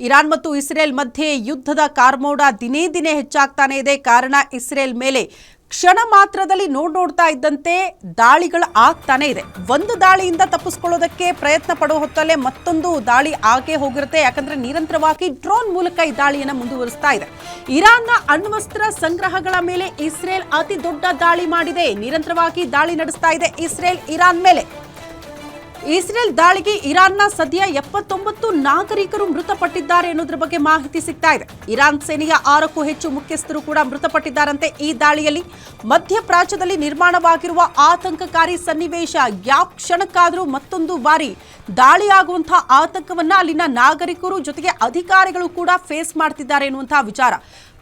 Iran ಮತ್ತು Israel ಮಧ್ಯೆ ಯುದ್ಧದ ಕಾರ್ಮೋಡ ದಿನೇ ದಿನೇ ಹೆಚ್ಚಾಗ್ತಾನೆ ಇದೆ. ಕಾರಣ ಇಸ್ರೇಲ್ ಮೇಲೆ ಕ್ಷಣ ಮಾತ್ರದಲ್ಲಿ ನೋಡ್ತಾ ಇದ್ದಂತೆ ದಾಳಿಗಳು ಆಗ್ತಾನೆ ಇದೆ. ಒಂದು ದಾಳಿಯಿಂದ ತಪ್ಪಿಸ್ಕೊಳ್ಳೋದಕ್ಕೆ ಪ್ರಯತ್ನ ಪಡೋ ಹೊತ್ತಲ್ಲೇ ಮತ್ತೊಂದು ದಾಳಿ ಆಗೇ ಹೋಗಿರುತ್ತೆ. ಯಾಕಂದ್ರೆ ನಿರಂತರವಾಗಿ ಡ್ರೋನ್ ಮೂಲಕ ಈ ದಾಳಿಯನ್ನು ಮುಂದುವರಿಸ್ತಾ ಇದೆ. ಇರಾನ್ನ ಅಣ್ವಸ್ತ್ರ ಸಂಗ್ರಹಗಳ ಮೇಲೆ ಇಸ್ರೇಲ್ ಅತಿ ದೊಡ್ಡ ದಾಳಿ ಮಾಡಿದೆ. ನಿರಂತರವಾಗಿ ದಾಳಿ ನಡೆಸ್ತಾ ಇದೆ ಇಸ್ರೇಲ್ ಇರಾನ್ ಮೇಲೆ. ಇಸ್ರೇಲ್ ದಾಳಿಗೆ ಇರಾನ್ನ ಸದ್ಯ 79 ನಾಗರಿಕರು ಮೃತಪಟ್ಟಿದ್ದಾರೆ ಅನ್ನೋದ್ರ ಬಗ್ಗೆ ಮಾಹಿತಿ ಸಿಗ್ತಾ ಇದೆ. ಇರಾನ್ ಸೇನೆಯ 6ಕ್ಕೂ ಹೆಚ್ಚು ಮುಖ್ಯಸ್ಥರು ಕೂಡ ಮೃತಪಟ್ಟಿದ್ದಾರಂತೆ. ಈ ದಾಳಿಯಲ್ಲಿ ಮಧ್ಯಪ್ರಾಚ್ಯದಲ್ಲಿ ನಿರ್ಮಾಣವಾಗಿರುವ ಆತಂಕಕಾರಿ ಸನ್ನಿವೇಶ ಯಾವ ಕ್ಷಣಕ್ಕಾದರೂ ಮತ್ತೊಂದು ಬಾರಿ ದಾಳಿಯಾಗುವಂತಹ ಆತಂಕವನ್ನ ಅಲ್ಲಿನ ನಾಗರಿಕರು ಜೊತೆಗೆ ಅಧಿಕಾರಿಗಳು ಕೂಡ ಫೇಸ್ ಮಾಡ್ತಿದ್ದಾರೆ ಎನ್ನುವಂತಹ ವಿಚಾರ.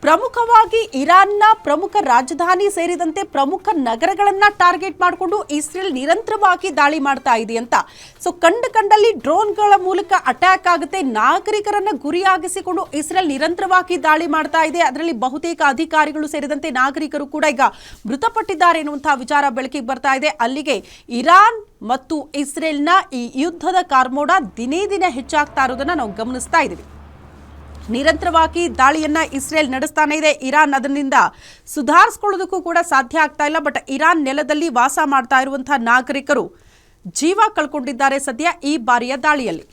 ಪ್ರಮುಖವಾಗಿ ಇರಾನ್ನ ಪ್ರಮುಖ ರಾಜಧಾನಿ ಸೇರಿದಂತೆ ಪ್ರಮುಖ ನಗರಗಳನ್ನ ಟಾರ್ಗೆಟ್ ಮಾಡಿಕೊಂಡು ಇಸ್ರೇಲ್ ನಿರಂತರವಾಗಿ ದಾಳಿ ಮಾಡ್ತಾ ಇದೆ ಅಂತ. ಕಂಡಲ್ಲಿ ಡ್ರೋನ್ಗಳ ಮೂಲಕ ಅಟ್ಯಾಕ್ ಆಗುತ್ತೆ. ನಾಗರಿಕರನ್ನ ಗುರಿಯಾಗಿಸಿಕೊಂಡು ಇಸ್ರೇಲ್ ನಿರಂತರವಾಗಿ ದಾಳಿ ಮಾಡ್ತಾ ಇದೆ. ಅದರಲ್ಲಿ ಬಹುತೇಕ ಅಧಿಕಾರಿಗಳು ಸೇರಿದಂತೆ ನಾಗರಿಕರು ಕೂಡ ಈಗ ಮೃತಪಟ್ಟಿದ್ದಾರೆ ಎನ್ನುವಂತಹ ವಿಚಾರ ಬೆಳಕಿಗೆ ಬರ್ತಾ ಇದೆ. ಅಲ್ಲಿಗೆ ಇರಾನ್ ಮತ್ತು ಇಸ್ರೇಲ್ನ ಈ ಯುದ್ಧದ ಕಾರ್ಮೋಡ ದಿನೇ ದಿನೇ ಹೆಚ್ಚಾಗ್ತಾ ಇರೋದನ್ನ ನಾವು ಗಮನಿಸ್ತಾ ಇದ್ದೀವಿ. ನಿರಂತರವಾಗಿ ದಾಳಿಯನ್ನ ಇಸ್ರೇಲ್ ನಡೆಸ್ತಾನೆ ಇದೆ. ಇರಾನ್ ಅದರಿಂದ ಸುಧಾರಿಸಿಕೊಳ್ಳೋದಕ್ಕೂ ಕೂಡ ಸಾಧ್ಯ ಆಗ್ತಾ ಇಲ್ಲ. ಬಟ್ ಇರಾನ್ ನೆಲದಲ್ಲಿ ವಾಸ ಮಾಡ್ತಾ ಇರುವಂತಹ ನಾಗರಿಕರು ಜೀವ ಕಳ್ಕೊಂಡಿದ್ದಾರೆ ಸದ್ಯ ಈ ಬಾರಿಯ ದಾಳಿಯಲ್ಲಿ.